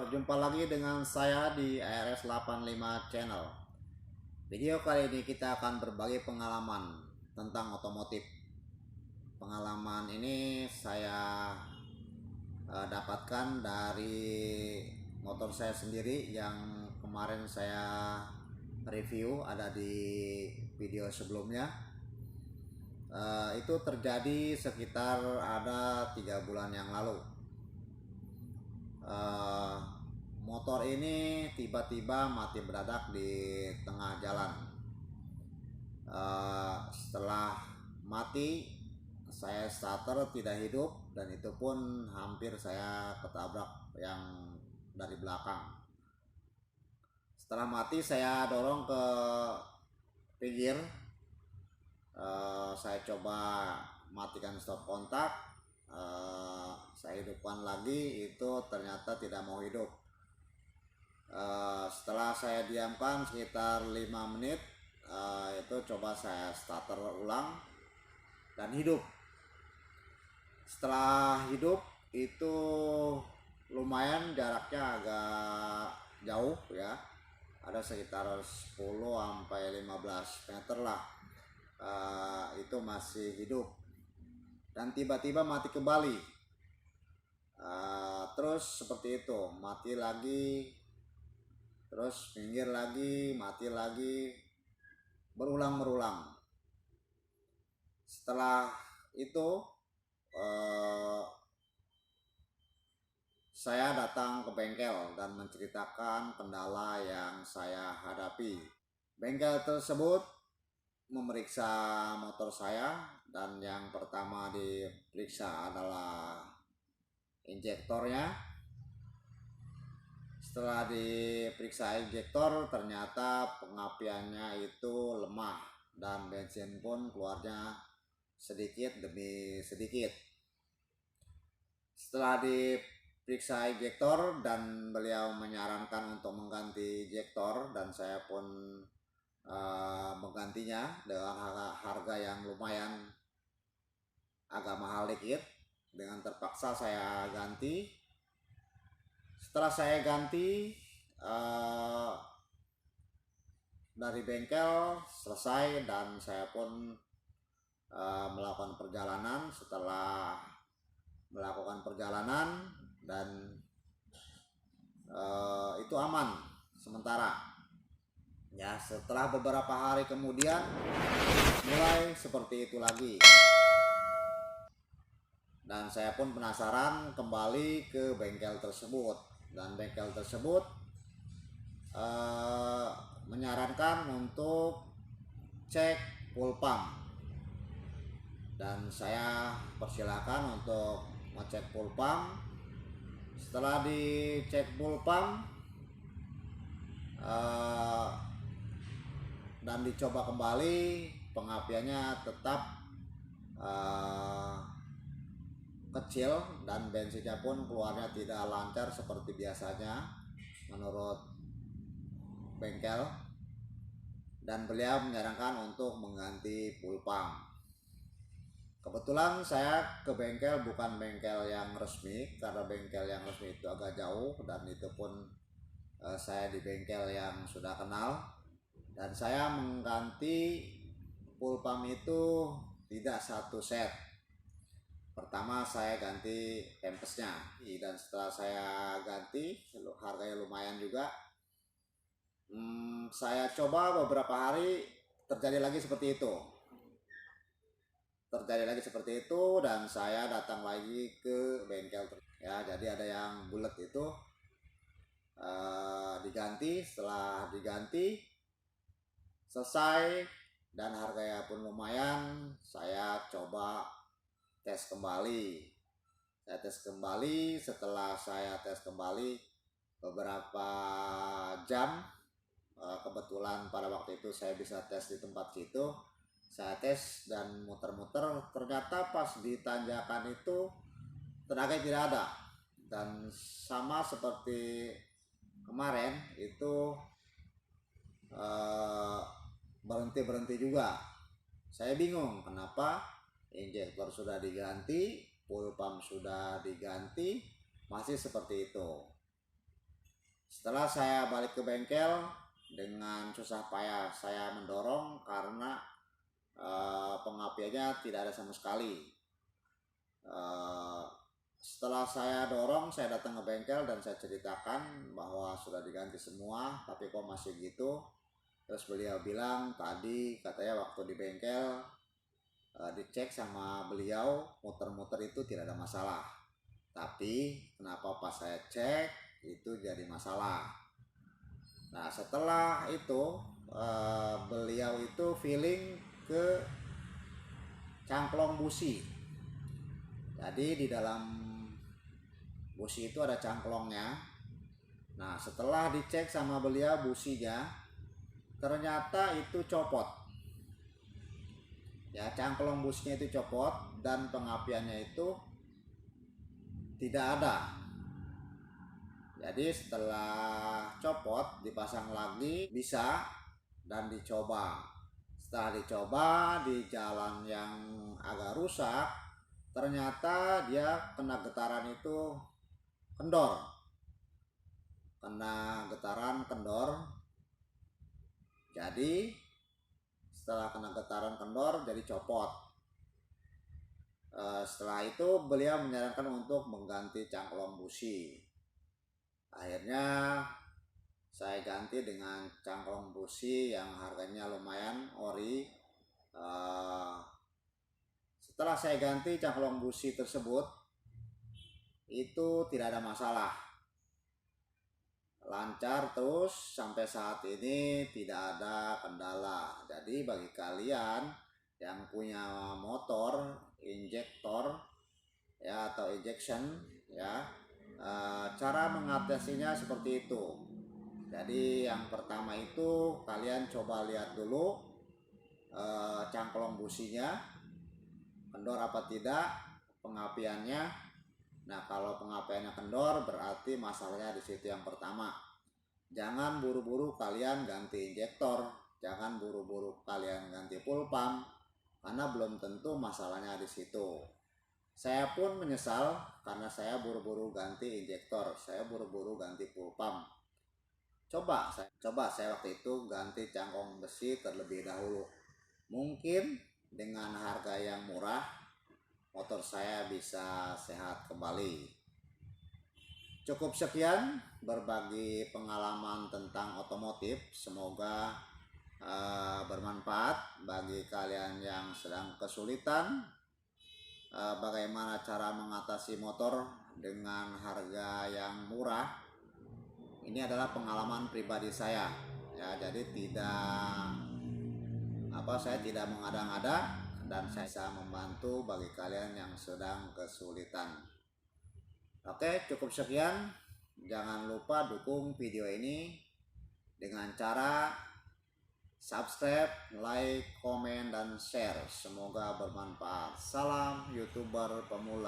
Berjumpa lagi dengan saya di ARS85 Channel. Video kali ini kita akan berbagi pengalaman tentang otomotif. Pengalaman ini saya dapatkan dari motor saya sendiri yang kemarin saya review, ada di video sebelumnya. Itu terjadi sekitar ada 3 bulan yang lalu. Motor ini tiba-tiba mati mendadak di tengah jalan. Setelah mati, saya starter tidak hidup, dan itu pun hampir saya ketabrak yang dari belakang. Setelah mati, saya dorong ke pinggir. Saya coba matikan stop kontak. Saya hidupkan lagi, itu ternyata tidak mau hidup. Setelah saya diamkan sekitar 5 menit, itu coba saya starter ulang dan hidup. Setelah hidup itu lumayan jaraknya agak jauh ya, ada sekitar 10-15 meter lah. Itu masih hidup dan tiba-tiba mati kembali. Terus seperti itu, mati lagi, terus minggir lagi, mati lagi, berulang. Setelah itu saya datang ke bengkel dan menceritakan kendala yang saya hadapi. Bengkel tersebut memeriksa motor saya, dan yang pertama diperiksa adalah injektornya. Setelah diperiksa injektor, ternyata pengapiannya itu lemah dan bensin pun keluarnya sedikit demi sedikit. Setelah diperiksa injektor dan beliau menyarankan untuk mengganti injektor, dan saya pun menggantinya dengan harga yang lumayan agak mahal dikit. Dengan terpaksa saya ganti. Setelah saya ganti, dari bengkel selesai, dan saya pun melakukan perjalanan. Setelah melakukan perjalanan dan itu aman sementara ya. Setelah beberapa hari kemudian mulai seperti itu lagi, dan saya pun penasaran kembali ke bengkel tersebut, dan bengkel tersebut menyarankan untuk cek full pump, dan saya persilahkan untuk ngecek full pump. Setelah dicek full pump dan dicoba kembali, pengapiannya tetap kecil, dan bensinnya pun keluarnya tidak lancar seperti biasanya menurut bengkel, dan beliau menyarankan untuk mengganti full pump. Kebetulan saya ke bengkel bukan bengkel yang resmi, karena bengkel yang resmi itu agak jauh, dan itu pun saya di bengkel yang sudah kenal, dan saya mengganti full pump itu tidak satu set. Pertama saya ganti pempesnya, dan setelah saya ganti, harganya lumayan juga. Saya coba beberapa hari, terjadi lagi seperti itu, dan saya datang lagi ke bengkel ya. Jadi ada yang bulat itu diganti. Setelah diganti selesai dan harganya pun lumayan, saya coba tes kembali. Setelah saya tes kembali beberapa jam, kebetulan pada waktu itu saya bisa tes di tempat situ. Saya tes dan muter-muter, ternyata pas di tanjakan itu tenaga tidak ada, dan sama seperti kemarin itu berhenti juga. Saya bingung kenapa injektor sudah diganti, full pump sudah diganti, masih seperti itu. Setelah saya balik ke bengkel, dengan susah payah saya mendorong karena pengapiannya tidak ada sama sekali. Setelah saya dorong, saya datang ke bengkel dan saya ceritakan bahwa sudah diganti semua, tapi kok masih gitu. Terus beliau bilang tadi katanya waktu di bengkel dicek sama beliau, muter-muter itu tidak ada masalah. Tapi kenapa pas saya cek itu jadi masalah. Nah setelah itu beliau itu feeling ke cangklong busi. Jadi di dalam busi itu ada cangklongnya. Nah setelah dicek sama beliau businya, ternyata itu copot. Ya, cangklong businya itu copot dan pengapiannya itu tidak ada. Jadi setelah copot dipasang lagi bisa dan dicoba. Setelah dicoba di jalan yang agak rusak, ternyata dia kena getaran itu kendor. Kena getaran kendor. Jadi setelah kena getaran kendor jadi copot. Setelah itu beliau menyarankan untuk mengganti cangklong busi. Akhirnya saya ganti dengan cangklong busi yang harganya lumayan ori. Setelah saya ganti cangklong busi tersebut, itu tidak ada masalah, lancar terus sampai saat ini, tidak ada kendala. Jadi bagi kalian yang punya motor injektor ya atau injection ya, cara mengatasinya seperti itu. Jadi yang pertama itu kalian coba lihat dulu cangklong businya kendor apa tidak, pengapiannya. Nah kalau pengapiannya kendor berarti masalahnya di situ yang pertama. Jangan buru-buru kalian ganti injektor, jangan buru-buru kalian ganti full pump, karena belum tentu masalahnya di situ. Saya pun menyesal karena saya buru-buru ganti injektor, saya buru-buru ganti full pump. Coba saya waktu itu ganti cangklong besi terlebih dahulu. Mungkin dengan harga yang murah motor saya bisa sehat kembali. Cukup sekian berbagi pengalaman tentang otomotif. Semoga bermanfaat bagi kalian yang sedang kesulitan bagaimana cara mengatasi motor dengan harga yang murah. Ini adalah pengalaman pribadi saya ya, jadi saya tidak mengada-ngada dan saya bisa membantu bagi kalian yang sedang kesulitan. Oke, cukup sekian. Jangan lupa dukung video ini dengan cara subscribe, like, komen, dan share. Semoga bermanfaat. Salam YouTuber pemula.